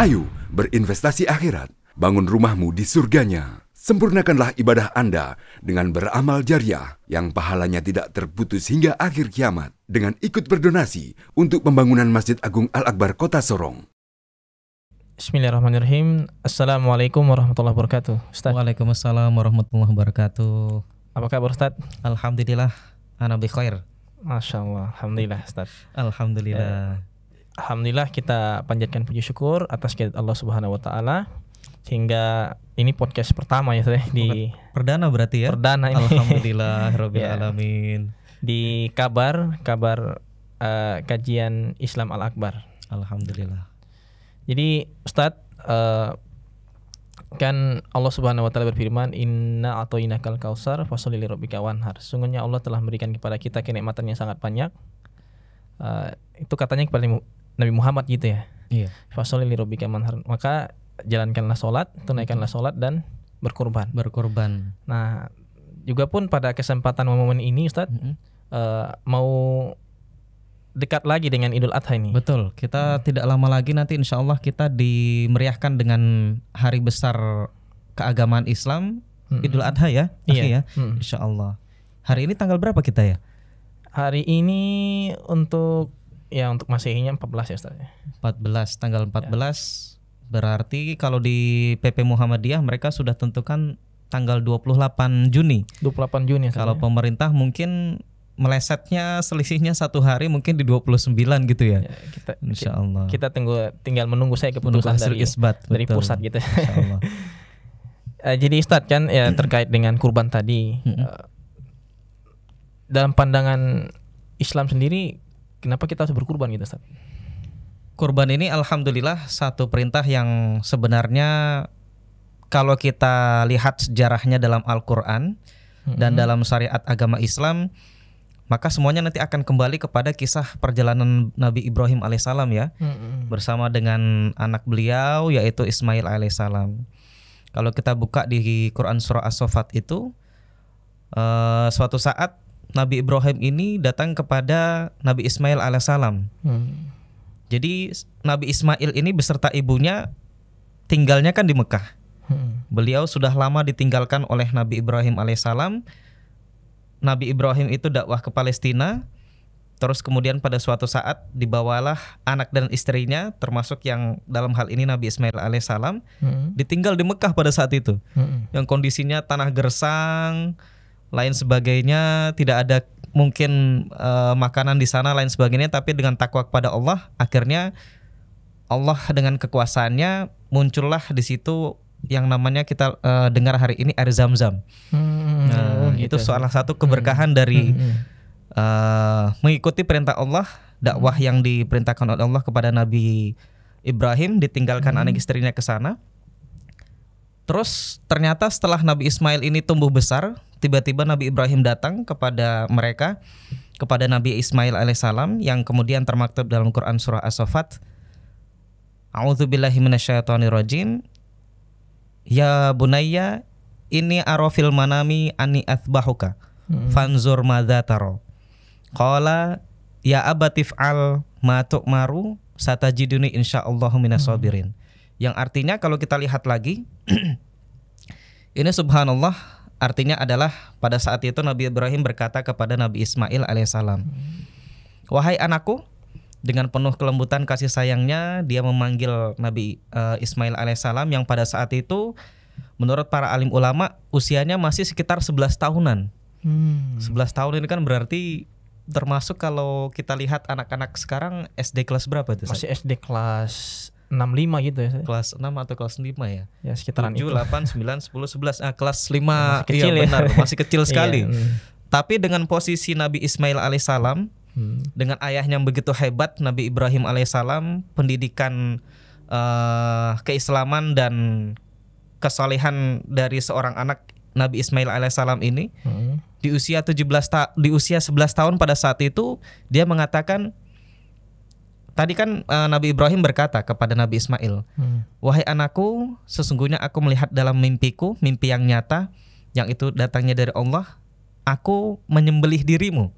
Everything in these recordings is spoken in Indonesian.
Ayo berinvestasi akhirat, bangun rumahmu di surganya. Sempurnakanlah ibadah Anda dengan beramal jariah yang pahalanya tidak terputus hingga akhir kiamat dengan ikut berdonasi untuk pembangunan Masjid Agung Al-Akbar Kota Sorong. Bismillahirrahmanirrahim. Assalamualaikum warahmatullahi wabarakatuh. Ustaz. Waalaikumsalam warahmatullahi wabarakatuh. Apa kabar Ustaz? Alhamdulillah, ana bi khair. Masya Allah, alhamdulillah Ustaz. Alhamdulillah. Alhamdulillah kita panjatkan puji syukur atas kehadirat Allah Subhanahu wa taala sehingga ini podcast pertama ya Ustaz di Perdana berarti ya? Perdana ini. Alhamdulillah rabbil Ya. alamin. Di kabar kajian Islam Al-Akbar. Alhamdulillah. Jadi Ustadz, kan Allah Subhanahu wa taala berfirman, "Inna a'tainakal kautsar fasholli lirabbika wanhar." Sungguhnya Allah telah memberikan kepada kita kenikmatan yang sangat banyak. Itu katanya kepada Nabi Muhammad gitu ya. Iya. Fasholli lirabbika wanhar. Maka jalankanlah salat, tunaikanlah salat dan berkurban. Berkorban. Nah, juga pun pada kesempatan momen ini Ustadz, mau dekat lagi dengan Idul Adha ini. Betul. Kita tidak lama lagi nanti insya Allah kita dimeriahkan dengan hari besar keagamaan Islam, Idul Adha ya. Iya. Ya. Insya Allah. Hari ini tanggal berapa kita ya? Hari ini untuk Masehinya 14 ya Ustaz. 14, tanggal 14. Berarti kalau di PP Muhammadiyah mereka sudah tentukan tanggal 28 Juni. 28 Juni Ustaz. Kalau pemerintah mungkin melesetnya selisihnya satu hari mungkin di 29 gitu ya. Insya Allah. Kita tinggal menunggu saya keputusan dari pusat gitu. Insya Allah. Jadi Ustaz kan ya terkait dengan kurban tadi. Dalam pandangan Islam sendiri, kenapa kita harus berkurban gitu Ustaz? Kurban ini alhamdulillah satu perintah yang sebenarnya kalau kita lihat sejarahnya dalam Al-Quran dan dalam syariat agama Islam, maka semuanya nanti akan kembali kepada kisah perjalanan Nabi Ibrahim alaihissalam ya, bersama dengan anak beliau yaitu Ismail alaihissalam. Kalau kita buka di Quran surah As-Saffat itu, suatu saat Nabi Ibrahim ini datang kepada Nabi Ismail alaihissalam. Jadi Nabi Ismail ini beserta ibunya tinggalnya kan di Mekah. Beliau sudah lama ditinggalkan oleh Nabi Ibrahim alaihissalam. Nabi Ibrahim itu dakwah ke Palestina. Terus kemudian pada suatu saat dibawalah anak dan istrinya, termasuk yang dalam hal ini Nabi Ismail alaihissalam, ditinggal di Mekah pada saat itu. Yang kondisinya tanah gersang, lain sebagainya, tidak ada mungkin makanan di sana lain sebagainya, tapi dengan takwa kepada Allah, akhirnya Allah dengan kekuasaannya muncullah di situ yang namanya kita dengar hari ini air Zam-Zam. Itu salah satu keberkahan dari mengikuti perintah Allah, dakwah yang diperintahkan oleh Allah kepada Nabi Ibrahim, ditinggalkan anak istrinya ke sana. Terus ternyata setelah Nabi Ismail ini tumbuh besar, tiba-tiba Nabi Ibrahim datang kepada mereka, kepada Nabi Ismail alaihissalam yang kemudian termaktub dalam Quran surah As-Saffat. A'udzubillahi minasyaitonirrajim. Ya bunayya inni ara fil manami anni athbahuka fanzur madza tara. Qala ya abatif'al ma tu'maru satajiduni insyaallahu minas sabirin. Yang artinya kalau kita lihat lagi ini subhanallah, artinya adalah pada saat itu Nabi Ibrahim berkata kepada Nabi Ismail alaihissalam, wahai anakku, dengan penuh kelembutan kasih sayangnya dia memanggil Nabi Ismail alaihissalam yang pada saat itu menurut para alim ulama usianya masih sekitar 11 tahunan. 11 tahun ini kan berarti termasuk kalau kita lihat anak-anak sekarang SD kelas berapa itu? Masih SD kelas 6-5 gitu ya. Kelas 6 atau kelas 5 ya? Ya sekitaran 7, itu. 8, 9, 10, 11. Kelas 5 masih kecil iya, ya. benar, masih kecil sekali. Tapi dengan posisi Nabi Ismail alaihissalam, dengan ayahnya yang begitu hebat, Nabi Ibrahim alaihissalam, pendidikan keislaman dan kesalehan dari seorang anak Nabi Ismail alaihissalam ini, di usia 11 tahun pada saat itu dia mengatakan, tadi kan Nabi Ibrahim berkata kepada Nabi Ismail, wahai anakku, sesungguhnya aku melihat dalam mimpiku, mimpi yang nyata, yang itu datangnya dari Allah, aku menyembelih dirimu.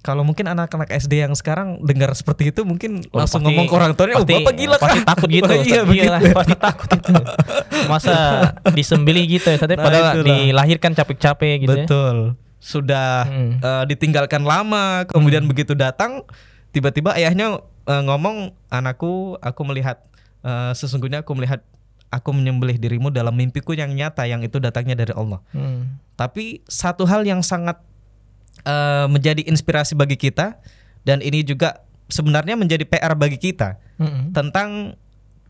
Kalau mungkin anak-anak SD yang sekarang dengar seperti itu mungkin langsung pasti- ngomong ke orang tuanya, pasti- bapak gila pasti kan? takut gitu. Iya, Ustaz. begitu. Iyalah, pasti takut itu. Masa disembelih gitu ya, tapi Nah, padahal itulah. dilahirkan capek-capek gitu ya. Betul. Sudah ditinggalkan lama, kemudian begitu datang, tiba-tiba ayahnya ngomong, anakku, aku melihat sesungguhnya aku menyembelih dirimu dalam mimpiku yang nyata, yang itu datangnya dari Allah. Tapi satu hal yang sangat menjadi inspirasi bagi kita, dan ini juga sebenarnya menjadi PR bagi kita tentang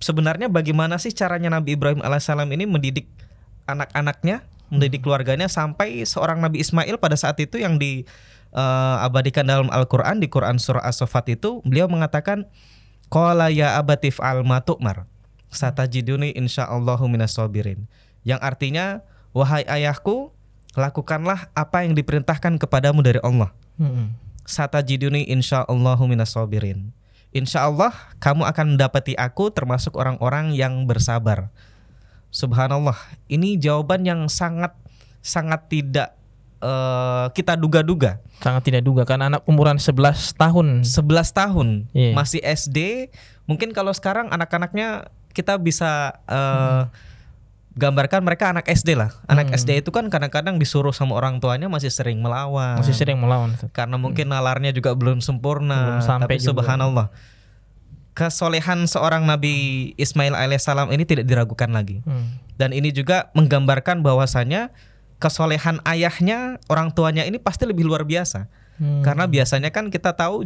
sebenarnya bagaimana sih caranya Nabi Ibrahim alaihissalam ini mendidik anak-anaknya, mendidik keluarganya, sampai seorang Nabi Ismail pada saat itu yang diabadikan dalam Al-Quran, di Quran surah As-Saffat itu beliau mengatakan, qala ya abatif al matu'mar satajiduni insyaallahu minas sabirin, yang artinya, wahai ayahku, lakukanlah apa yang diperintahkan kepadamu dari Allah. Satajiduni insyaallahu minas sabirin, insya Allah kamu akan mendapati aku termasuk orang-orang yang bersabar. Subhanallah, ini jawaban yang sangat tidak kita duga-duga. Sangat tidak duga, karena anak umuran 11 tahun. 11 tahun Iya. masih SD. Mungkin kalau sekarang anak-anaknya kita bisa gambarkan mereka anak SD lah. Anak SD itu kan kadang-kadang disuruh sama orang tuanya masih sering melawan. Masih sering melawan. Karena mungkin nalarnya juga belum sempurna. Belum sampai Tapi juga. subhanallah, kesolehan seorang Nabi Ismail alaihissalam ini tidak diragukan lagi. Dan ini juga menggambarkan bahwasanya kesolehan ayahnya, orang tuanya ini pasti lebih luar biasa. Karena biasanya kan kita tahu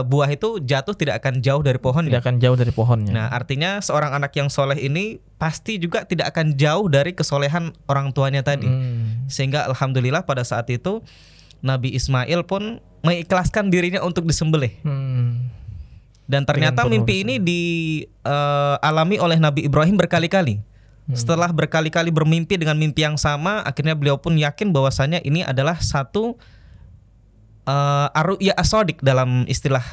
buah itu jatuh tidak akan jauh dari pohonnya. Tidak akan jauh dari pohonnya. Nah, artinya seorang anak yang soleh ini pasti juga tidak akan jauh dari kesolehan orang tuanya tadi. Sehingga alhamdulillah pada saat itu Nabi Ismail pun mengikhlaskan dirinya untuk disembelih. Dan ternyata Dengan penuh mimpi ini dialami oleh Nabi Ibrahim berkali-kali. Setelah berkali-kali bermimpi dengan mimpi yang sama, akhirnya beliau pun yakin bahwasanya ini adalah satu ar-ru'ya as-shadiq dalam istilah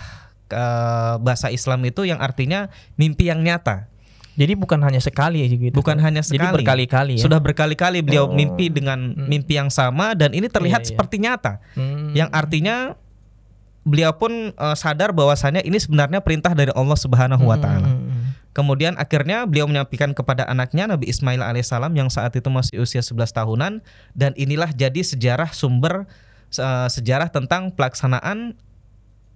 bahasa Islam itu, yang artinya mimpi yang nyata. Jadi bukan hanya sekali ya gitu. Bukan hanya sekali. Jadi berkali-kali ya. Sudah berkali-kali beliau mimpi dengan mimpi yang sama, dan ini terlihat Iya, iya. seperti nyata. Yang artinya beliau pun sadar bahwasanya ini sebenarnya perintah dari Allah Subhanahu wa taala. Kemudian akhirnya beliau menyampaikan kepada anaknya Nabi Ismail alaihissalam yang saat itu masih usia 11 tahunan, dan inilah jadi sejarah tentang pelaksanaan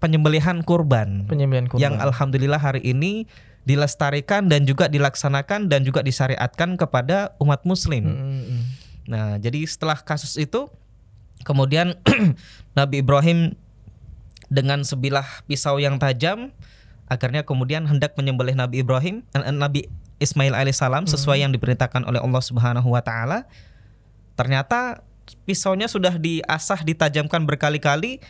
penyembelihan kurban. Penyembelihan kurban. Yang alhamdulillah hari ini dilestarikan dan juga dilaksanakan dan juga disyariatkan kepada umat muslim. Nah, jadi setelah kasus itu kemudian Nabi Ibrahim dengan sebilah pisau yang tajam akhirnya kemudian hendak menyembelih Nabi Ismail alaihissalam sesuai yang diperintahkan oleh Allah Subhanahu wa taala. Ternyata pisaunya sudah diasah, ditajamkan berkali-kali,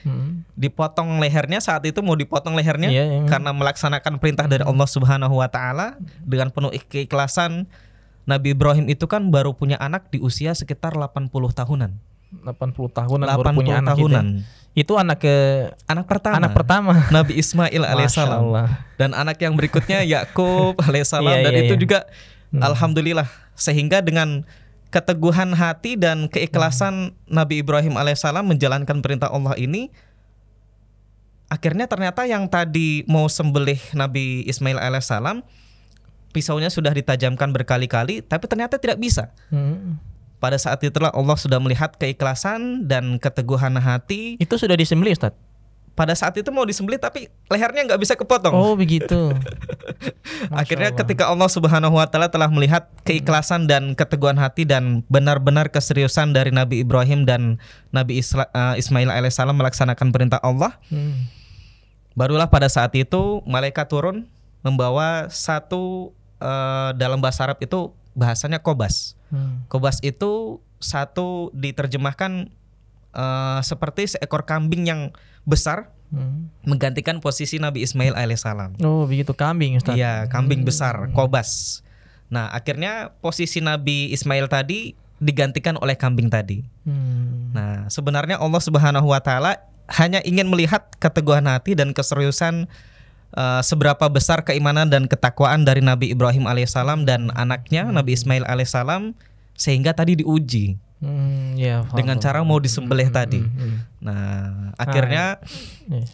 dipotong lehernya, saat itu mau dipotong lehernya karena melaksanakan perintah dari Allah Subhanahu wa taala dengan penuh keikhlasan. Nabi Ibrahim itu kan baru punya anak di usia sekitar 80 tahunan. 80 tahunan baru punya anak tahunan. Itu anak pertama Nabi Ismail alaihissalam. Dan anak yang berikutnya Yakub alaihissalam. Dan itu juga alhamdulillah, sehingga dengan keteguhan hati dan keikhlasan Nabi Ibrahim alaihissalam menjalankan perintah Allah ini, akhirnya ternyata yang tadi mau sembelih Nabi Ismail alaihissalam, pisaunya sudah ditajamkan berkali-kali, tapi ternyata tidak bisa. Pada saat itulah Allah sudah melihat keikhlasan dan keteguhan hati. Itu sudah disembelih, Ustaz? Pada saat itu mau disembelih tapi lehernya nggak bisa kepotong. Oh begitu. Akhirnya ketika Allah Subhanahu wa taala telah melihat keikhlasan dan keteguhan hati dan benar-benar keseriusan dari Nabi Ibrahim dan Nabi Ismail alaihissalam melaksanakan perintah Allah, barulah pada saat itu malaikat turun membawa satu, dalam bahasa Arab itu bahasanya kobas. Kobas itu satu diterjemahkan seperti seekor kambing yang besar, menggantikan posisi Nabi Ismail alaihissalam. Oh begitu, kambing, Ustaz? Iya, kambing besar, kobas. Nah, akhirnya posisi Nabi Ismail tadi digantikan oleh kambing tadi. Nah, sebenarnya Allah Subhanahu wa taala hanya ingin melihat keteguhan hati dan keseriusan, seberapa besar keimanan dan ketakwaan dari Nabi Ibrahim alaihissalam dan anaknya Nabi Ismail alaihissalam, sehingga tadi diuji. Ya, dengan cara mau disembelih tadi. Nah, akhirnya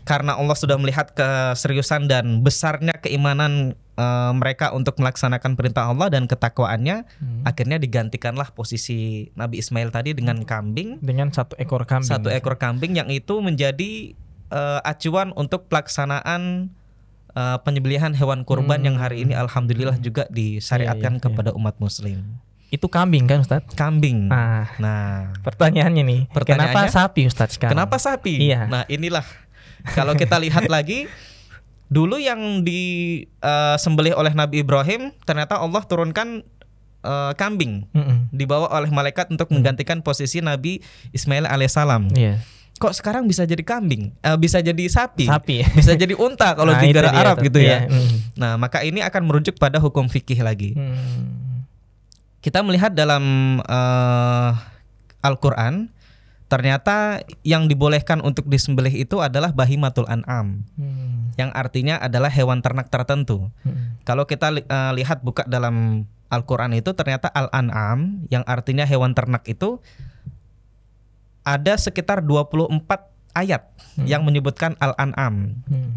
karena Allah sudah melihat keseriusan dan besarnya keimanan mereka untuk melaksanakan perintah Allah dan ketakwaannya, akhirnya digantikanlah posisi Nabi Ismail tadi dengan kambing, dengan satu ekor kambing. Satu ekor kambing yang itu menjadi acuan untuk pelaksanaan penyembelihan hewan kurban yang hari ini alhamdulillah juga disyariatkan kepada umat muslim. Itu kambing kan Ustadz? Kambing. Nah, pertanyaannya nih, kenapa sapi Ustadz sekarang? Kenapa sapi? Iya. Nah, inilah kalau kita lihat lagi, dulu yang disembelih oleh Nabi Ibrahim, ternyata Allah turunkan kambing, dibawa oleh malaikat untuk menggantikan posisi Nabi Ismail alaihissalam. Iya. Kok sekarang bisa jadi kambing? Bisa jadi sapi. Bisa jadi unta kalau di negara Arab gitu ya. Nah, maka ini akan merujuk pada hukum fikih lagi. Kita melihat dalam Al-Quran, ternyata yang dibolehkan untuk disembelih itu adalah bahimatul an'am, yang artinya adalah hewan ternak tertentu. Kalau kita lihat buka dalam Al-Quran itu, ternyata al-an'am yang artinya hewan ternak itu ada sekitar 24 ayat yang menyebutkan al-an'am,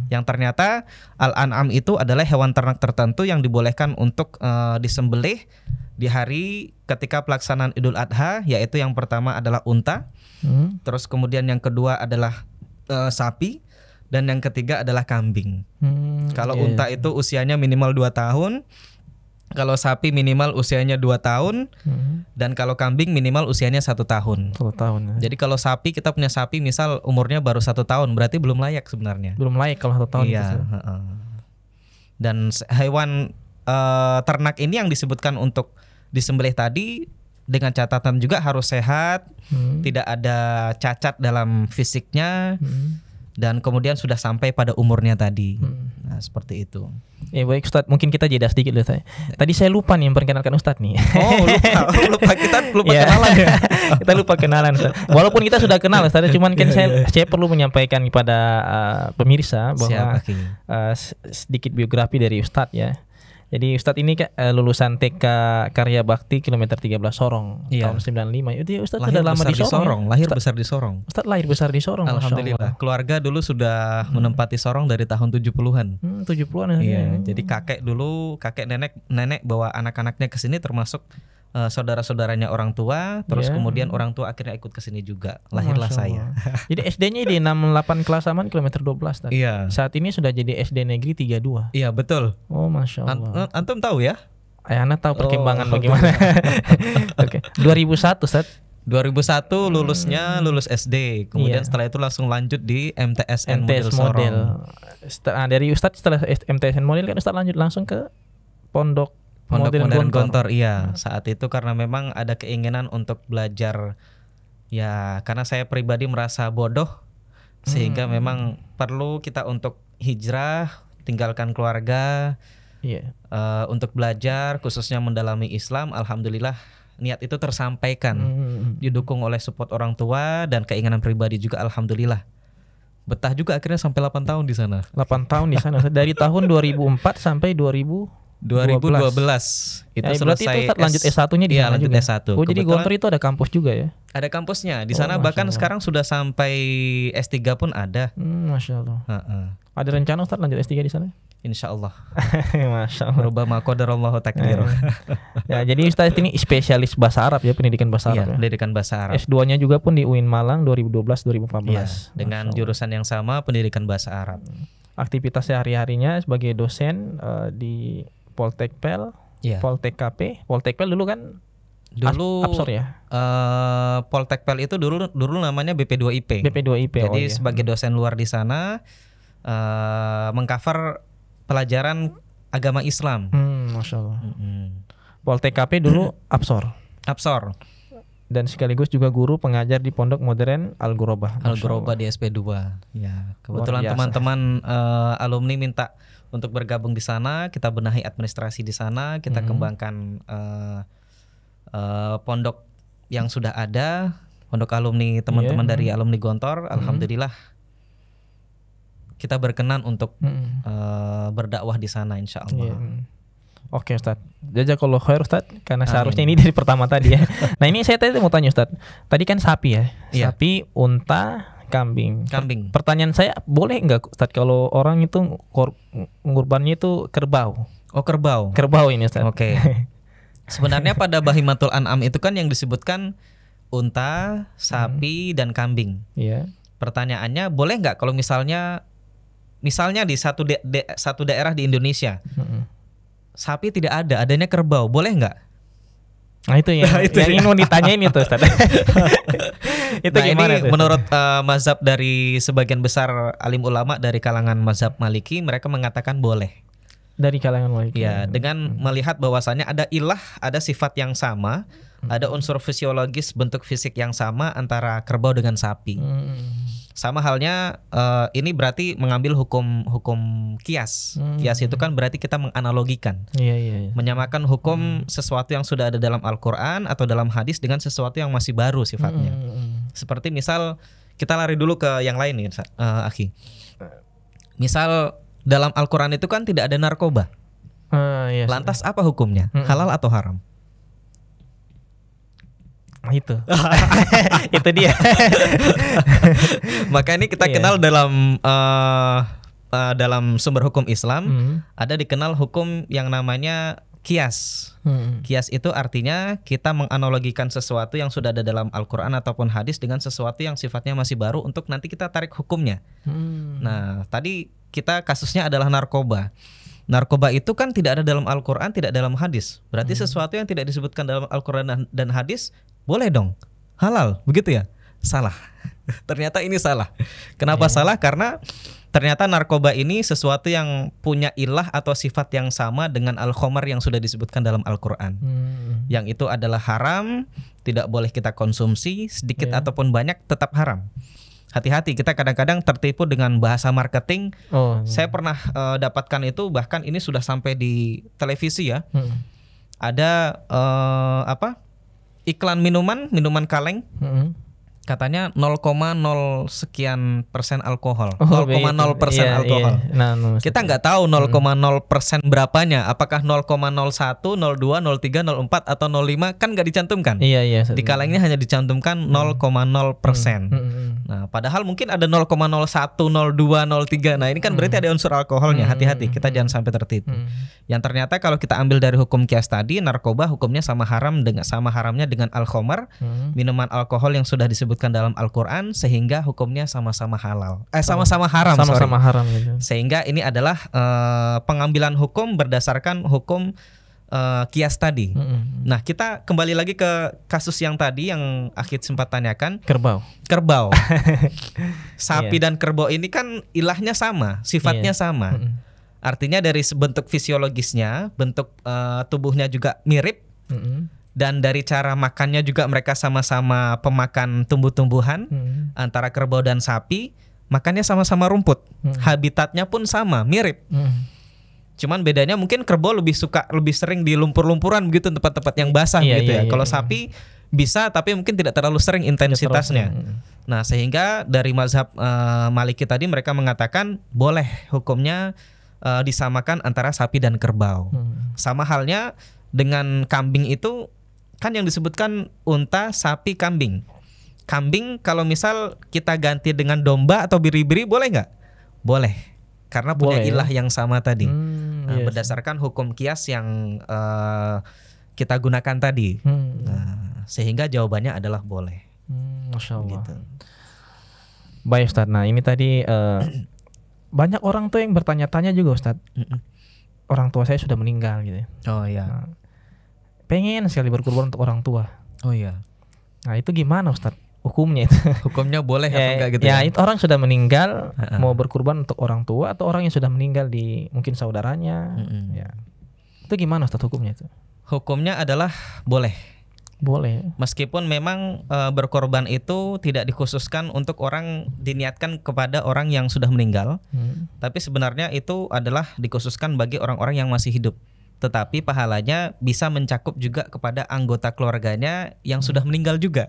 yang ternyata al-an'am itu adalah hewan ternak tertentu yang dibolehkan untuk disembelih di hari ketika pelaksanaan Idul Adha, yaitu yang pertama adalah unta, terus kemudian yang kedua adalah sapi, dan yang ketiga adalah kambing. Kalau unta itu usianya minimal 2 tahun, kalau sapi minimal usianya 2 tahun, dan kalau kambing minimal usianya 1 tahun. 1 tahun. Jadi kalau sapi, kita punya sapi misal umurnya baru 1 tahun, berarti belum layak sebenarnya. Belum layak kalau 1 tahun. Iya. Dan hewan ternak ini yang disebutkan untuk disembelih tadi dengan catatan juga harus sehat, tidak ada cacat dalam fisiknya, dan kemudian sudah sampai pada umurnya tadi. Nah, seperti itu. Ya baik Ustadz, mungkin kita jeda sedikit dulu saya. Tadi saya lupa nih memperkenalkan Ustadz nih. Oh lupa kita lupa kenalan ya. Kita lupa kenalan Ustadz. Walaupun kita sudah kenal Ustadz, cuman kan saya perlu menyampaikan kepada pemirsa bahwa sedikit biografi dari Ustadz ya. Jadi Ustadz ini lulusan TK Karya Bakti kilometer 13 Sorong tahun 95. Itu Ustadz sudah lama di Sorong. Lahir besar di Sorong. Ustadz lahir besar di Sorong. Alhamdulillah. Keluarga dulu sudah menempati Sorong dari tahun 70-an. 70-an. Iya. Jadi kakek nenek bawa anak-anaknya ke sini, termasuk saudara-saudaranya orang tua, terus kemudian orang tua akhirnya ikut ke sini juga. Lahirlah saya. Jadi SD-nya di 68 Kelas Aman kilometer 12 tadi. Iya. Saat ini sudah jadi SD Negeri 32. Iya, betul. Oh, Masya Allah. Antum tahu ya? Anak tahu perkembangan bagaimana. Oke. 2001 Ustaz. 2001 lulus SD. Kemudian setelah itu langsung lanjut di MTSN model Sorong. Dari Ustadz setelah MTSN model kan Ustadz lanjut langsung ke Pondok Modern Gontor. Iya, saat itu karena memang ada keinginan untuk belajar, ya karena saya pribadi merasa bodoh, sehingga memang perlu kita untuk hijrah, tinggalkan keluarga, untuk belajar, khususnya mendalami Islam. Alhamdulillah niat itu tersampaikan, didukung oleh support orang tua dan keinginan pribadi juga. Alhamdulillah betah juga akhirnya sampai 8 tahun di sana. 8 tahun di sana dari tahun 2004 sampai 2012 itu berarti selesai. Itu lanjut S1-nya di sana lanjut juga. S1. Oh, jadi Gontor itu ada kampus juga ya? Ada kampusnya di sana, bahkan sekarang sudah sampai S3 pun ada. Masya Allah. Ada rencana Ustaz lanjut S3 di sana? Insya Allah. Masya Allah. Rubama qadarallahu takdir. Ya, jadi Ustaz ini spesialis bahasa Arab ya, pendidikan bahasa Arab. Ya? Pendidikan bahasa Arab. S2-nya juga pun di UIN Malang 2012-2014. Ya, dengan jurusan yang sama, pendidikan bahasa Arab. Aktivitas sehari-harinya sebagai dosen di Poltekpel, Poltek-KP. Poltekpel dulu kan Absor ya. Poltekpel itu dulu namanya BP2IP. BP2IP. Jadi sebagai dosen luar di sana mengcover pelajaran agama Islam. Masya Allah. Poltek-KP dulu Absor. Dan sekaligus juga guru pengajar di Pondok Modern Al-Ghurabah. Al-Ghurabah di SP2. Ya, kebetulan teman-teman alumni minta untuk bergabung di sana, kita benahi administrasi di sana, kita kembangkan pondok yang sudah ada, pondok alumni teman-teman dari alumni Gontor. Alhamdulillah kita berkenan untuk berdakwah di sana, insya Allah. Oke Ustadz, jazakallahu khair Ustadz, karena seharusnya ini dari pertama tadi ya. Nah ini saya tadi mau tanya Ustadz, tadi kan sapi ya, Iya. sapi, unta, kambing. Kambing. Pertanyaan saya, boleh nggak Ustadz kalau orang itu ngurbannya itu kerbau? Oh, kerbau. Kerbau ini Ustadz. Oke. Sebenarnya pada bahimatul an'am itu kan yang disebutkan unta, sapi, dan kambing. Iya. Pertanyaannya, boleh nggak kalau misalnya di satu daerah di Indonesia sapi tidak ada, adanya kerbau, boleh nggak? Nah itu yang, yang ingin mau ditanyain itu Ustaz. Itu Nah, gimana ini tuh? menurut mazhab dari sebagian besar alim ulama dari kalangan mazhab Maliki, mereka mengatakan boleh. Dari kalangan Maliki. Ya, dengan melihat bahwasannya ada ilah, ada sifat yang sama, ada unsur fisiologis, bentuk fisik yang sama antara kerbau dengan sapi. Sama halnya ini berarti mengambil hukum kias. Kias itu kan berarti kita menganalogikan. Iya. Menyamakan hukum sesuatu yang sudah ada dalam Al-Qur'an atau dalam hadis dengan sesuatu yang masih baru sifatnya. Seperti misal kita lari dulu ke yang lain nih, Akhi. Misal dalam Al-Qur'an itu kan tidak ada narkoba. Iya, Lantas apa hukumnya? Halal atau haram? itu. Itu dia. Maka ini kita kenal dalam sumber hukum Islam ada dikenal hukum yang namanya kias. Kias itu artinya kita menganalogikan sesuatu yang sudah ada dalam Al-Qur'an ataupun hadis dengan sesuatu yang sifatnya masih baru untuk nanti kita tarik hukumnya. Nah, tadi kita kasusnya adalah narkoba. Narkoba itu kan tidak ada dalam Al-Qur'an, tidak dalam hadis. Berarti sesuatu yang tidak disebutkan dalam Al-Qur'an dan hadis boleh dong, halal, begitu ya? Salah. Ternyata ini salah. Kenapa salah? Karena ternyata narkoba ini sesuatu yang punya ilah atau sifat yang sama dengan al-khamar yang sudah disebutkan dalam Al-Qur'an. Yang itu adalah haram, tidak boleh kita konsumsi, sedikit ataupun banyak tetap haram. Hati-hati, kita kadang-kadang tertipu dengan bahasa marketing. Saya pernah dapatkan itu, bahkan ini sudah sampai di televisi ya. Ada iklan minuman kaleng. Katanya 0,0 sekian persen alkohol, 0,0% alkohol. Nah, Kita nggak tahu 0,0% berapanya, apakah 0,01, 02, 03, 04 atau 05 kan nggak dicantumkan. Iya. Di kalengnya hanya dicantumkan 0,0%. Nah, padahal mungkin ada 0,01, 02, 03. Nah, ini kan berarti ada unsur alkoholnya. Hati-hati, kita jangan sampai tertipu. Yang ternyata kalau kita ambil dari hukum kias tadi, narkoba hukumnya sama haramnya dengan al-khamar, minuman alkohol yang sudah disebutkan dalam Al-Qur'an, sehingga hukumnya sama-sama halal. Sama-sama haram, sama-sama haram gitu. Sehingga ini adalah pengambilan hukum berdasarkan hukum kias tadi. Nah, kita kembali lagi ke kasus yang tadi yang Akhid sempat tanyakan. Kerbau. Sapi dan kerbau ini kan ilahnya sama, sifatnya sama. Artinya dari bentuk fisiologisnya, bentuk tubuhnya juga mirip. Dan dari cara makannya juga mereka sama-sama pemakan tumbuh-tumbuhan. Antara kerbau dan sapi makannya sama-sama rumput. Habitatnya pun sama, mirip. Cuman bedanya mungkin kerbau lebih sering di lumpur-lumpuran begitu, tempat-tempat yang basah gitu ya. Kalau sapi bisa, tapi mungkin tidak terlalu sering intensitasnya. Nah, sehingga dari mazhab Maliki tadi mereka mengatakan boleh hukumnya disamakan antara sapi dan kerbau. Sama halnya dengan kambing itu kan yang disebutkan unta, sapi, kambing. Kambing kalau misal kita ganti dengan domba atau biri-biri boleh nggak? Boleh, karena punya ilah yang sama tadi. Berdasarkan hukum kias yang kita gunakan tadi. Nah, sehingga jawabannya adalah boleh. Masya Allah. Gitu. Baik Ustadz, nah ini tadi banyak orang tuh yang bertanya-tanya juga Ustadz. Orang tua saya sudah meninggal gitu. Oh iya. Nah, pengen sekali berkurban untuk orang tua. Oh iya. Nah itu gimana Ustadz? Hukumnya itu? Hukumnya boleh atau enggak gitu ya? Itu orang sudah meninggal mau berkurban untuk orang tua atau orang yang sudah meninggal di mungkin saudaranya. Ya. Itu gimana Ustadz hukumnya itu? Hukumnya adalah boleh. Boleh. Meskipun memang berkorban itu tidak dikhususkan untuk orang, diniatkan kepada orang yang sudah meninggal. Tapi sebenarnya itu adalah dikhususkan bagi orang-orang yang masih hidup. Tetapi pahalanya bisa mencakup juga kepada anggota keluarganya yang sudah meninggal juga.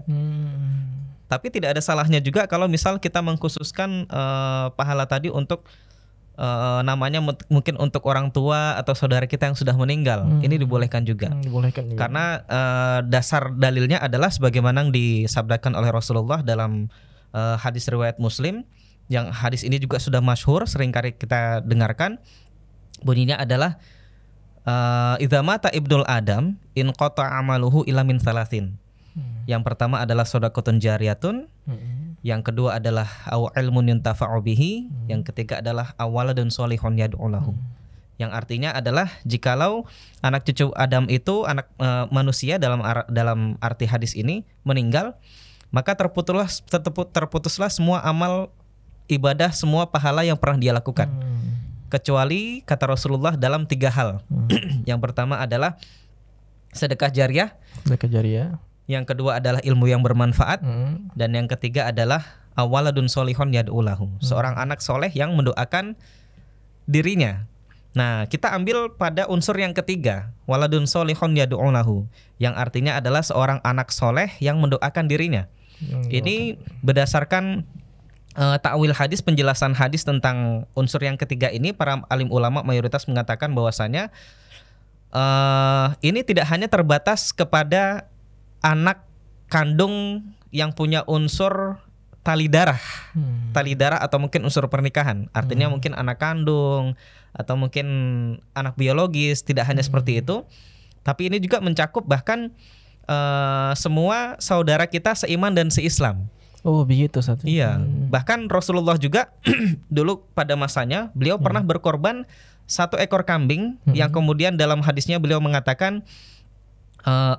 Tapi tidak ada salahnya juga kalau misal kita mengkhususkan pahala tadi untuk namanya mungkin untuk orang tua atau saudara kita yang sudah meninggal, ini dibolehkan juga. Dibolehkan juga. Karena dasar dalilnya adalah sebagaimana yang disabdakan oleh Rasulullah dalam hadis riwayat Muslim, yang hadis ini juga sudah masyhur, seringkali kita dengarkan. Bunyinya adalah idza mata ibnul adam in qata amaluhu illa min salasin. Yang pertama adalah shadaqatun jariyatun, yang kedua adalah au ilmun yuntafa'u bihi, yang ketiga adalah awaladun sholihun yad'u lahu. Yang artinya adalah jikalau anak cucu Adam itu anak manusia dalam arti hadis ini meninggal, maka terputuslah semua amal ibadah, semua pahala yang pernah dia lakukan. Kecuali kata Rasulullah dalam 3 hal. Yang pertama adalah sedekah jariyah. Sedekah jariyah. Yang kedua adalah ilmu yang bermanfaat, dan yang ketiga adalah awaladun sholihun yad'u lahu, seorang anak soleh yang mendoakan dirinya. Nah, kita ambil pada unsur yang ketiga, waladun sholihun yad'u lahu, yang artinya adalah seorang anak soleh yang mendoakan dirinya. Ini berdasarkan ta'wil hadis, penjelasan hadis tentang unsur yang ketiga ini, para alim ulama mayoritas mengatakan bahwasanya ini tidak hanya terbatas kepada anak kandung yang punya unsur tali darah atau mungkin unsur pernikahan. Artinya mungkin anak kandung atau mungkin anak biologis, tidak hanya seperti itu. Tapi ini juga mencakup bahkan semua saudara kita seiman dan seislam. Oh begitu satu. Iya, bahkan Rasulullah juga dulu pada masanya beliau pernah berkorban 1 ekor kambing, yang kemudian dalam hadisnya beliau mengatakan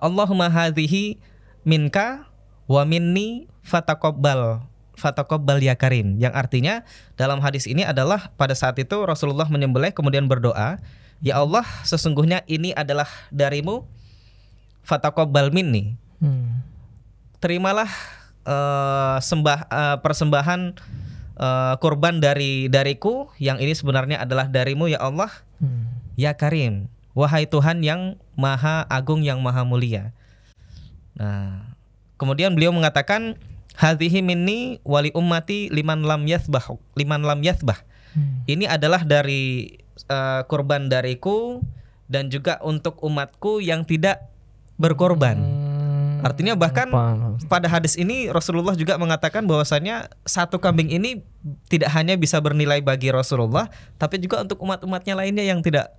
Allahumma hadhihi minka wa minni fataqabbal ya karim, yang artinya dalam hadis ini adalah pada saat itu Rasulullah menyembelih kemudian berdoa, ya Allah sesungguhnya ini adalah darimu, fataqabbal minni, terimalah persembahan kurban dariku yang ini sebenarnya adalah darimu ya Allah, ya karim, wahai Tuhan yang maha agung, yang maha mulia. Nah, kemudian beliau mengatakan hadhihi minni wali ummati liman lam yathbah. Ini adalah dari kurban dariku dan juga untuk umatku yang tidak berkorban. Artinya bahkan pada hadis ini Rasulullah juga mengatakan bahwasanya 1 kambing ini tidak hanya bisa bernilai bagi Rasulullah, tapi juga untuk umat-umatnya lainnya yang tidak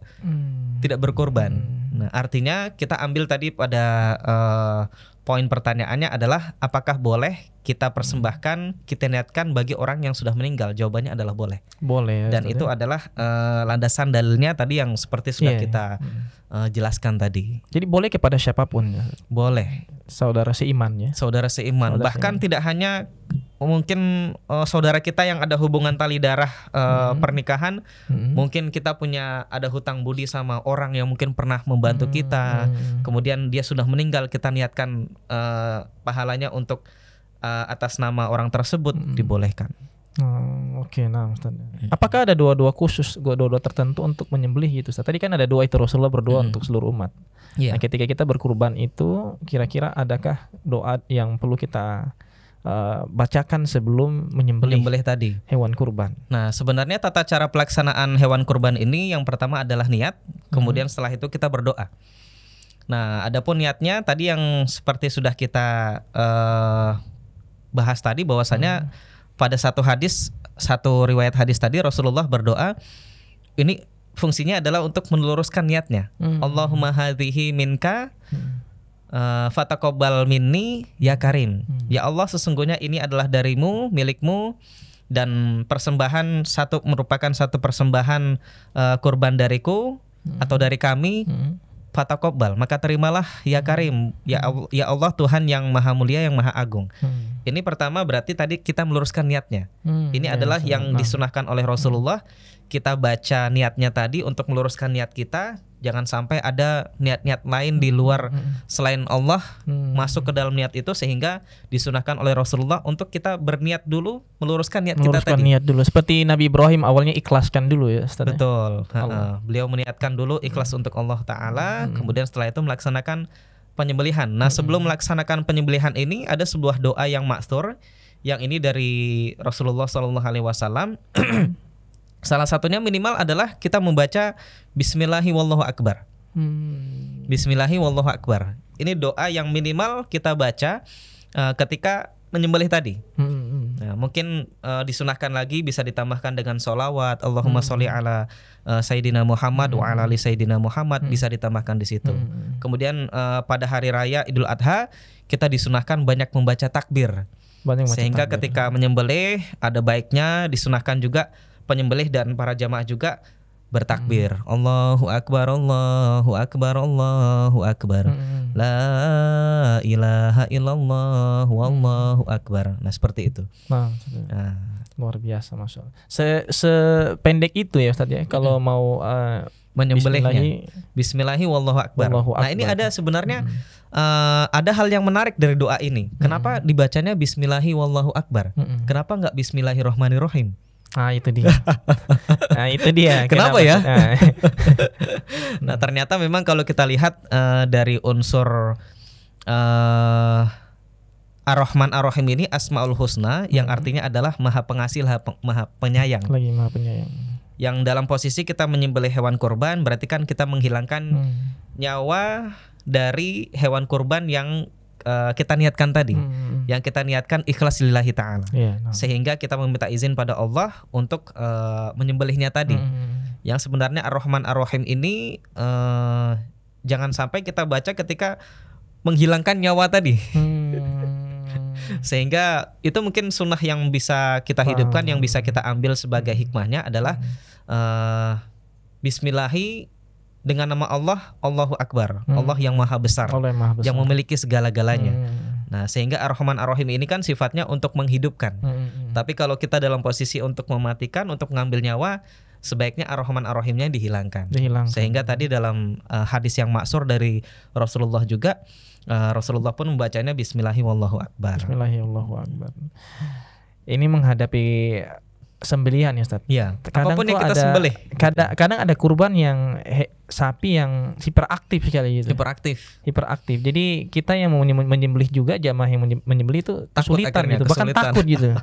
berkorban. Nah, artinya kita ambil tadi pada poin pertanyaannya adalah apakah boleh kita persembahkan, kita niatkan bagi orang yang sudah meninggal? Jawabannya adalah boleh. Boleh. Dan itu adalah landasan dalilnya tadi yang seperti sudah kita jelaskan tadi. Jadi boleh kepada siapapun. Boleh. Saudara seiman ya. Saudara seiman. Bahkan tidak hanya mungkin saudara kita yang ada hubungan tali darah pernikahan, mungkin kita ada hutang budi sama orang yang mungkin pernah membantu kita, kemudian dia sudah meninggal, kita niatkan pahalanya untuk atas nama orang tersebut, dibolehkan. Oke, nah Ustaz. Apakah ada doa-doa khusus, doa-doa tertentu untuk menyembelih gitu Ustaz? Tadi kan ada doa itu Rasulullah berdoa untuk seluruh umat. Nah, ketika kita berkurban itu kira-kira adakah doa yang perlu kita bacakan sebelum menyembelih tadi hewan kurban? Nah, sebenarnya tata cara pelaksanaan hewan kurban ini yang pertama adalah niat, kemudian setelah itu kita berdoa. Nah, adapun niatnya tadi yang seperti sudah kita bahas tadi bahwasanya pada satu riwayat hadis tadi Rasulullah berdoa, ini fungsinya adalah untuk meluruskan niatnya. Allahumma hadhihi minka fataqabbal minni ya karim. Ya Allah sesungguhnya ini adalah darimu, milikmu, dan persembahan merupakan satu persembahan kurban dariku atau dari kami. Fataqabbal, maka terimalah ya karim, ya Allah Tuhan yang maha mulia, yang maha agung. Ini pertama berarti tadi kita meluruskan niatnya. Ini adalah yang disunahkan oleh Rasulullah. Kita baca niatnya tadi untuk meluruskan niat kita. Jangan sampai ada niat-niat lain di luar selain Allah masuk ke dalam niat itu, sehingga disunahkan oleh Rasulullah untuk kita berniat dulu, meluruskan niat kita tadi. Niat dulu. Seperti Nabi Ibrahim awalnya ikhlaskan dulu ya Ustaz. Betul. Beliau meniatkan dulu ikhlas untuk Allah Ta'ala, kemudian setelah itu melaksanakan penyembelihan. Nah, sebelum melaksanakan penyembelihan ini ada sebuah doa yang maksur, yang ini dari Rasulullah SAW. Salah satunya minimal adalah kita membaca Bismillahi wallahu akbar. Bismillahi wallahu akbar. Ini doa yang minimal kita baca ketika menyembelih tadi. Nah, mungkin disunahkan lagi bisa ditambahkan dengan sholawat Allahumma sholli ala Sayyidina Muhammad wa ala ali Sayyidina Muhammad, bisa ditambahkan di situ. Kemudian pada hari raya Idul Adha kita disunahkan banyak membaca takbir. Sehingga ketika menyembelih ada baiknya disunahkan juga penyembelih dan para jamaah juga bertakbir. Allahu akbar, Allahu akbar, Allahu akbar. La ilaha illallah, wallahu akbar. Nah, seperti itu. Nah, luar biasa, Masya Allah. Sependek itu ya Ustaz ya kalau mau menyembelihnya. Bismillahi wallahu akbar. Nah, ini ada sebenarnya ada hal yang menarik dari doa ini. Kenapa dibacanya Bismillahi wallahu akbar? Kenapa enggak Bismillahirrahmanirrahim? Itu dia. Itu dia. Kenapa ya? Nah, ternyata memang kalau kita lihat dari unsur Ar-Rahman Ar-Rahim ini Asmaul Husna yang artinya adalah Maha Pengasih, Maha Penyayang. Lagi Maha Penyayang. Yang dalam posisi kita menyembelih hewan kurban berarti kan kita menghilangkan nyawa dari hewan kurban yang kita niatkan tadi, yang kita niatkan ikhlas lillahi ta'ala, sehingga kita meminta izin pada Allah untuk menyembelihnya tadi. Yang sebenarnya Ar-Rahman Ar-Rahim ini jangan sampai kita baca ketika menghilangkan nyawa tadi. Sehingga itu mungkin sunnah yang bisa kita hidupkan, yang bisa kita ambil sebagai hikmahnya adalah Bismillahi dengan nama Allah, Allahu Akbar, Allah yang maha besar, yang memiliki segala-galanya. Nah, sehingga Ar-Rahman Ar-Rahim ini kan sifatnya untuk menghidupkan. Tapi kalau kita dalam posisi untuk mematikan, untuk mengambil nyawa, sebaiknya Ar-Rahman Ar-Rahimnya dihilangkan. Sehingga tadi dalam hadis yang maksur dari Rasulullah juga, Rasulullah pun membacanya Bismillahi wallahu akbar. Bismillahi wallahu akbar. Ini menghadapi sembelihan ya Ustaz. Iya. Apapun yang kita sembelih. Kadang ada kurban yang sapi yang hiperaktif sekali gitu. Hiperaktif. Jadi kita yang mau menyembelih juga, jamaah yang menyembelih itu kesulitan gitu, bahkan takut gitu.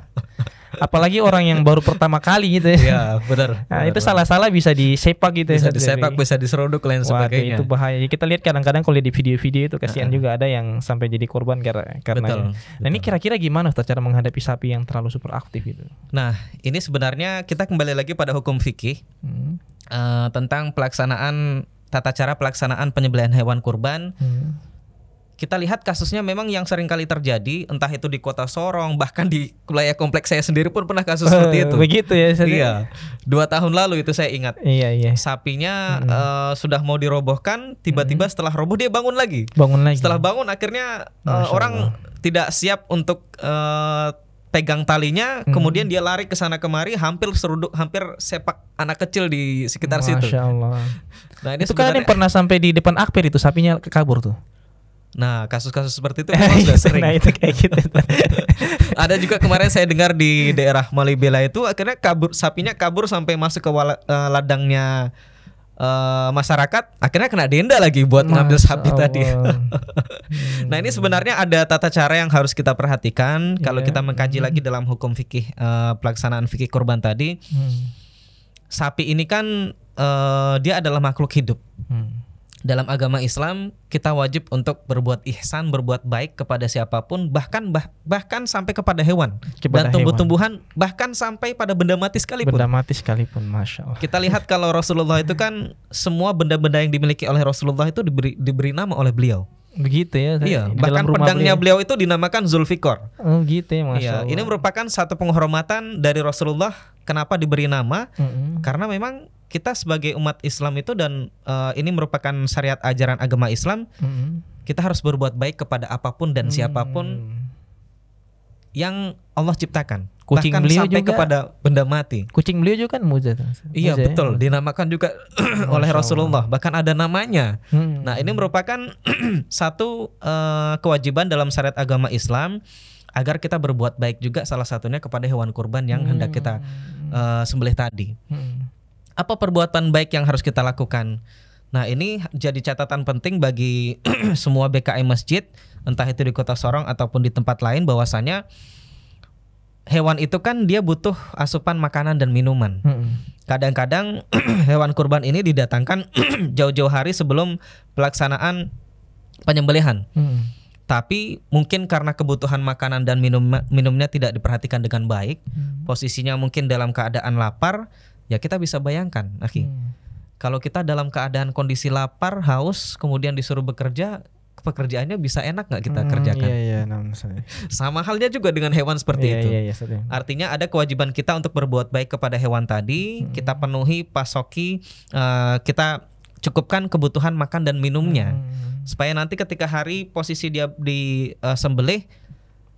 Apalagi orang yang baru pertama kali gitu ya. Iya, benar. Nah, itu salah-salah bisa disepak gitu ya. Bisa disepak, bisa diseruduk lain sebagainya. Itu bahaya. Kita lihat kadang-kadang kalau di video-video itu kasihan juga ada yang sampai jadi korban karena. Betul. Nah, ini kira-kira gimana Ustaz cara menghadapi sapi yang terlalu super aktif itu? Nah, ini sebenarnya kita kembali lagi pada hukum fikih tentang pelaksanaan tata cara pelaksanaan penyembelihan hewan kurban. Kita lihat kasusnya memang yang sering kali terjadi, entah itu di Kota Sorong, bahkan di wilayah kompleks saya sendiri pun pernah kasus seperti itu. Begitu ya. Iya. 2 tahun lalu itu saya ingat. Iya. Sapinya sudah mau dirobohkan, tiba-tiba setelah roboh dia bangun lagi. Setelah bangun akhirnya orang tidak siap untuk pegang talinya, kemudian dia lari ke sana kemari, hampir sepak anak kecil di sekitar situ. Masya Allah. Nah, ini itu kan yang pernah sampai di depan akper itu sapinya kabur tuh. Nah, kasus-kasus seperti itu memang sudah sering. Nah, itu kayak gitu. Ada juga kemarin saya dengar di daerah Malibela itu akhirnya sapinya kabur sampai masuk ke ladangnya masyarakat, akhirnya kena denda lagi buat mengambil sapi tadi. Nah, ini sebenarnya ada tata cara yang harus kita perhatikan kalau kita mengkaji lagi dalam hukum fikih pelaksanaan fikih kurban tadi. Sapi ini kan dia adalah makhluk hidup. Dalam agama Islam kita wajib untuk berbuat ihsan, berbuat baik kepada siapapun, bahkan sampai kepada hewan dan tumbuh-tumbuhan, bahkan sampai pada benda mati sekalipun. Masya Allah. Kita lihat kalau Rasulullah itu kan semua benda-benda yang dimiliki oleh Rasulullah itu diberi nama oleh beliau. Begitu ya. Iya, bahkan pedangnya beliau itu dinamakan Zulfikar. Oh gitu ya, Masya Allah. Ini merupakan satu penghormatan dari Rasulullah. Kenapa diberi nama? Karena memang kita sebagai umat Islam itu dan ini merupakan syariat ajaran agama Islam, kita harus berbuat baik kepada apapun dan siapapun yang Allah ciptakan. Kucing bahkan beliau sampai juga, kepada benda mati. Kucing beliau juga kan muzah. Iya betul, dinamakan juga oleh Rasulullah, bahkan ada namanya. Nah, ini merupakan satu kewajiban dalam syariat agama Islam agar kita berbuat baik juga, salah satunya kepada hewan kurban yang hendak kita sembelih tadi. Apa perbuatan baik yang harus kita lakukan? Nah, ini jadi catatan penting bagi semua BKI masjid, entah itu di Kota Sorong ataupun di tempat lain, bahwasanya hewan itu kan dia butuh asupan makanan dan minuman. Kadang-kadang hewan kurban ini didatangkan jauh-jauh hari sebelum pelaksanaan penyembelihan. Tapi mungkin karena kebutuhan makanan dan minumnya tidak diperhatikan dengan baik, posisinya mungkin dalam keadaan lapar, ya kita bisa bayangkan, Akhi. Kalau kita dalam keadaan kondisi lapar, haus, kemudian disuruh bekerja, pekerjaannya bisa enak nggak kita kerjakan? Sama halnya juga dengan hewan seperti itu. Artinya ada kewajiban kita untuk berbuat baik kepada hewan tadi, kita penuhi, pasoki, kita cukupkan kebutuhan makan dan minumnya. Supaya nanti ketika hari posisi dia disembelih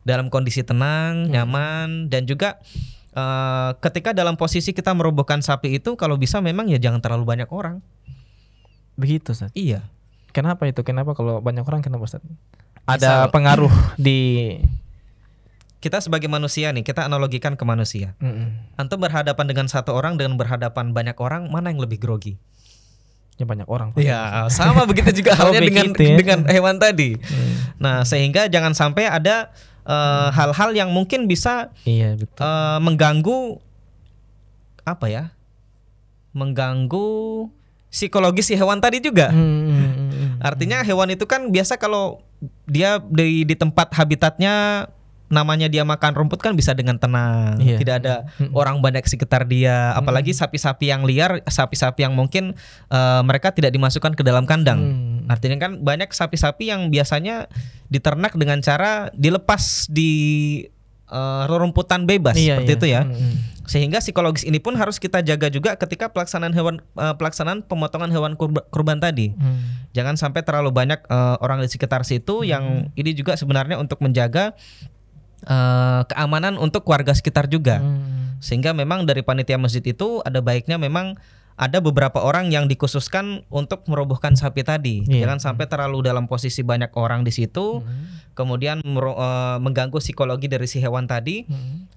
dalam kondisi tenang, nyaman, dan juga ketika dalam posisi kita merobohkan sapi itu, kalau bisa memang ya jangan terlalu banyak orang. Begitu, Ustaz. Iya. Kenapa itu? Kenapa kalau banyak orang, kenapa, Ustaz? Ada pengaruh di kita sebagai manusia nih, kita analogikan ke manusia. Antum berhadapan dengan satu orang dengan berhadapan banyak orang, mana yang lebih grogi? Ya banyak orang. Ya, sama begitu juga halnya dengan hewan tadi. Nah, sehingga jangan sampai ada hal-hal yang mungkin bisa mengganggu mengganggu psikologis si hewan tadi juga. Artinya hewan itu kan biasa kalau dia di tempat habitatnya, namanya dia makan rumput kan bisa dengan tenang, tidak ada orang banyak sekitar dia. Apalagi sapi-sapi yang liar, sapi-sapi yang mungkin mereka tidak dimasukkan ke dalam kandang. Artinya kan banyak sapi-sapi yang biasanya diternak dengan cara dilepas di rerumputan bebas seperti itu ya. Sehingga psikologis ini pun harus kita jaga juga ketika pelaksanaan pemotongan hewan kurban tadi. Jangan sampai terlalu banyak orang di sekitar situ, yang ini juga sebenarnya untuk menjaga keamanan untuk warga sekitar juga. Sehingga memang dari panitia masjid itu ada baiknya memang ada beberapa orang yang dikhususkan untuk merobohkan sapi tadi. Jangan sampai terlalu dalam posisi banyak orang di situ, kemudian mengganggu psikologi dari si hewan tadi.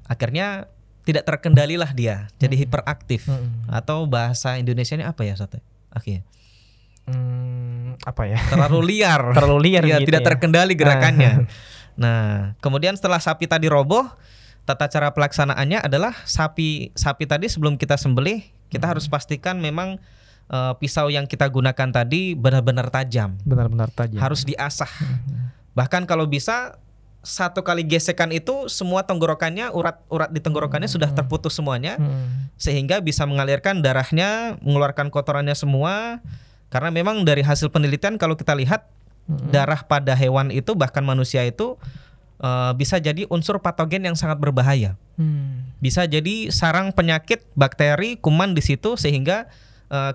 Akhirnya tidak terkendalilah dia, jadi hiperaktif. Atau bahasa Indonesianya apa ya, Sate? Akhirnya terlalu liar. Ya, gitu, tidak terkendali gerakannya. Nah, kemudian setelah sapi tadi roboh, tata cara pelaksanaannya adalah sapi tadi sebelum kita sembelih, kita harus pastikan memang pisau yang kita gunakan tadi benar-benar tajam. Harus diasah. Bahkan kalau bisa satu kali gesekan itu semua tenggorokannya, urat di tenggorokannya sudah terputus semuanya, sehingga bisa mengalirkan darahnya, mengeluarkan kotorannya semua. Karena memang dari hasil penelitian kalau kita lihat, darah pada hewan itu, bahkan manusia itu bisa jadi unsur patogen yang sangat berbahaya. Bisa jadi sarang penyakit, bakteri, kuman di situ, sehingga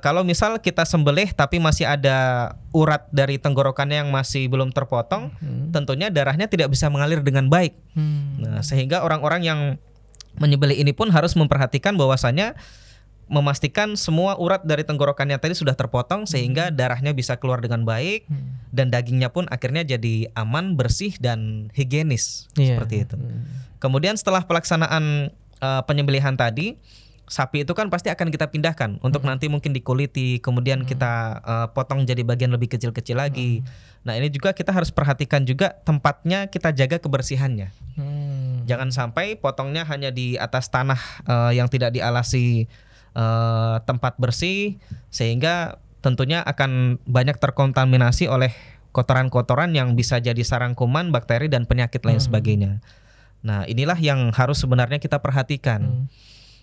kalau misal kita sembelih tapi masih ada urat dari tenggorokannya yang masih belum terpotong, tentunya darahnya tidak bisa mengalir dengan baik. Nah, sehingga orang-orang yang menyembelih ini pun harus memperhatikan bahwasanya memastikan semua urat dari tenggorokannya tadi sudah terpotong, sehingga darahnya bisa keluar dengan baik, dan dagingnya pun akhirnya jadi aman, bersih, dan higienis. Seperti itu. Kemudian setelah pelaksanaan penyembelihan tadi, sapi itu kan pasti akan kita pindahkan untuk nanti mungkin dikuliti, kemudian kita potong jadi bagian lebih kecil-kecil lagi. Nah, ini juga kita harus perhatikan juga tempatnya, kita jaga kebersihannya. Jangan sampai potongnya hanya di atas tanah yang tidak dialasi tempat bersih, sehingga tentunya akan banyak terkontaminasi oleh kotoran-kotoran yang bisa jadi sarang kuman, bakteri, dan penyakit lain sebagainya. Nah, inilah yang harus sebenarnya kita perhatikan.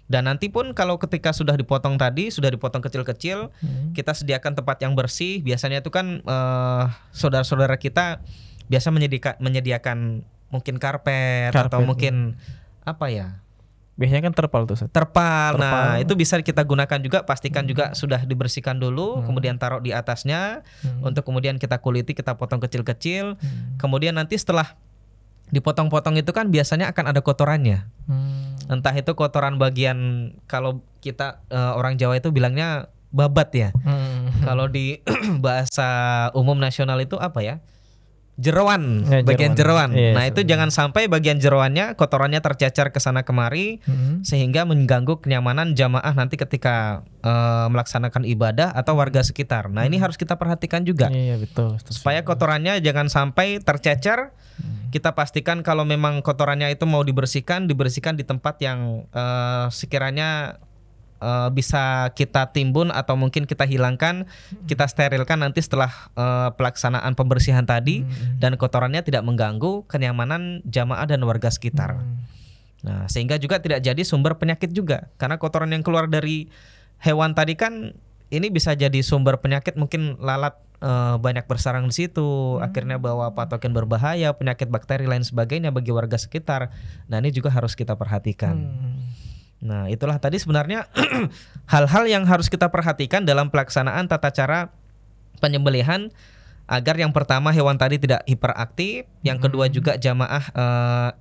Dan nanti pun kalau ketika sudah dipotong tadi, sudah dipotong kecil-kecil, kita sediakan tempat yang bersih. Biasanya itu kan saudara-saudara kita biasa menyediakan mungkin karpet atau mungkin apa ya? Biasanya kan terpal tuh. Terpal. Nah, itu bisa kita gunakan juga. Pastikan juga sudah dibersihkan dulu, kemudian taruh di atasnya untuk kemudian kita kuliti, kita potong kecil-kecil. Kemudian nanti setelah dipotong-potong itu kan biasanya akan ada kotorannya. Entah itu kotoran bagian, kalau kita orang Jawa itu bilangnya babat ya. Kalau di bahasa umum nasional itu apa ya? jeroan, Ya, bagian jeroan. Iya, Nah, itu jangan sampai bagian jeroannya kotorannya tercecer ke sana kemari sehingga mengganggu kenyamanan jamaah nanti ketika melaksanakan ibadah atau warga sekitar. Nah, ini harus kita perhatikan juga. Iya, betul. Supaya kotorannya jangan sampai tercecer. Kita pastikan kalau memang kotorannya itu mau dibersihkan di tempat yang sekiranya bisa kita timbun atau mungkin kita hilangkan, kita sterilkan nanti setelah pelaksanaan pembersihan tadi dan kotorannya tidak mengganggu kenyamanan jamaah dan warga sekitar. Nah, sehingga juga tidak jadi sumber penyakit juga, karena kotoran yang keluar dari hewan tadi kan ini bisa jadi sumber penyakit, mungkin lalat banyak bersarang di situ, akhirnya bawa patogen berbahaya, penyakit bakteri lain sebagainya bagi warga sekitar. Nah, ini juga harus kita perhatikan. Nah, itulah tadi sebenarnya hal-hal yang harus kita perhatikan dalam pelaksanaan tata cara penyembelihan agar yang pertama hewan tadi tidak hiperaktif, yang kedua juga jamaah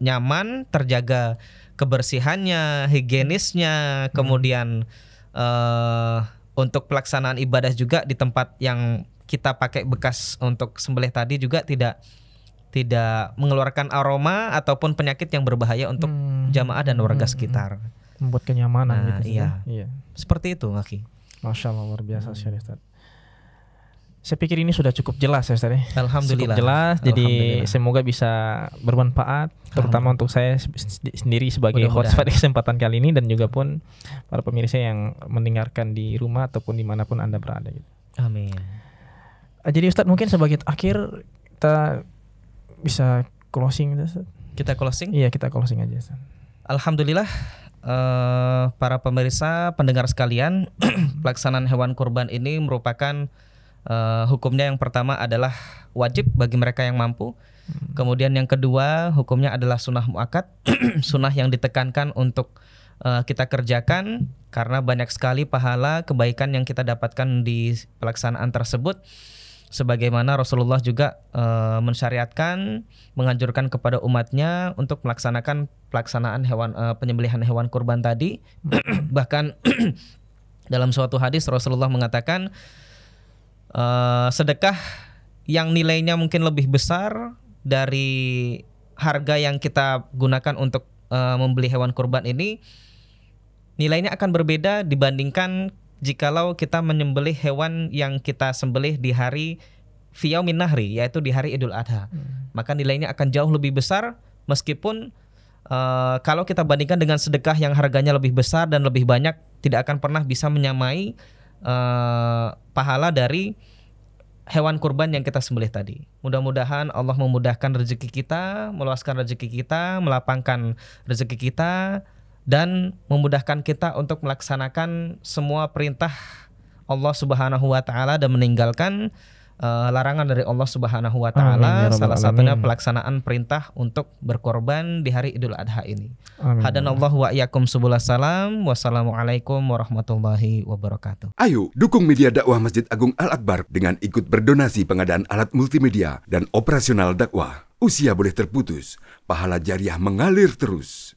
nyaman, terjaga kebersihannya, higienisnya, kemudian untuk pelaksanaan ibadah juga di tempat yang kita pakai bekas untuk sembelih tadi juga tidak mengeluarkan aroma ataupun penyakit yang berbahaya untuk jamaah dan warga sekitar. Membuat kenyamanan gitu. Iya. Iya. Seperti itu, Ngaki. Masya Allah, luar biasa sekali, Ustaz. Saya pikir ini sudah cukup jelas ya, Ustaz. Alhamdulillah. Cukup jelas, jadi semoga bisa bermanfaat, terutama untuk saya sendiri sebagai host pada kesempatan kali ini dan juga pun para pemirsa yang mendengarkan di rumah ataupun dimanapun Anda berada. Gitu. Amin. Jadi Ustaz, mungkin sebagai akhir kita bisa closing, Ustaz. Kita closing? Iya, kita closing aja, Ustaz. Alhamdulillah. Para pemirsa, pendengar sekalian, pelaksanaan hewan kurban ini merupakan hukumnya yang pertama adalah wajib bagi mereka yang mampu. Kemudian yang kedua hukumnya adalah sunnah muakkad, sunnah yang ditekankan untuk kita kerjakan karena banyak sekali pahala kebaikan yang kita dapatkan di pelaksanaan tersebut. Sebagaimana Rasulullah juga mensyariatkan, menganjurkan kepada umatnya untuk melaksanakan pelaksanaan penyembelihan hewan kurban tadi. Bahkan dalam suatu hadis Rasulullah mengatakan sedekah yang nilainya mungkin lebih besar dari harga yang kita gunakan untuk membeli hewan kurban ini, nilainya akan berbeda dibandingkan jikalau kita menyembelih hewan yang kita sembelih di hari Yaumin Nahri, yaitu di hari Idul Adha. Maka nilainya akan jauh lebih besar, meskipun kalau kita bandingkan dengan sedekah yang harganya lebih besar dan lebih banyak, tidak akan pernah bisa menyamai pahala dari hewan kurban yang kita sembelih tadi. Mudah-mudahan Allah memudahkan rezeki kita, meluaskan rezeki kita, melapangkan rezeki kita, dan memudahkan kita untuk melaksanakan semua perintah Allah Subhanahu wa taala dan meninggalkan larangan dari Allah Subhanahu wa taala. Salah satunya pelaksanaan perintah untuk berkorban di hari Idul Adha ini. Hadanallahu wa iyyakum subulas salam. Wassalamualaikum warahmatullahi wabarakatuh. Ayo dukung media dakwah Masjid Agung Al-Akbar dengan ikut berdonasi pengadaan alat multimedia dan operasional dakwah. Usia boleh terputus, pahala jariah mengalir terus.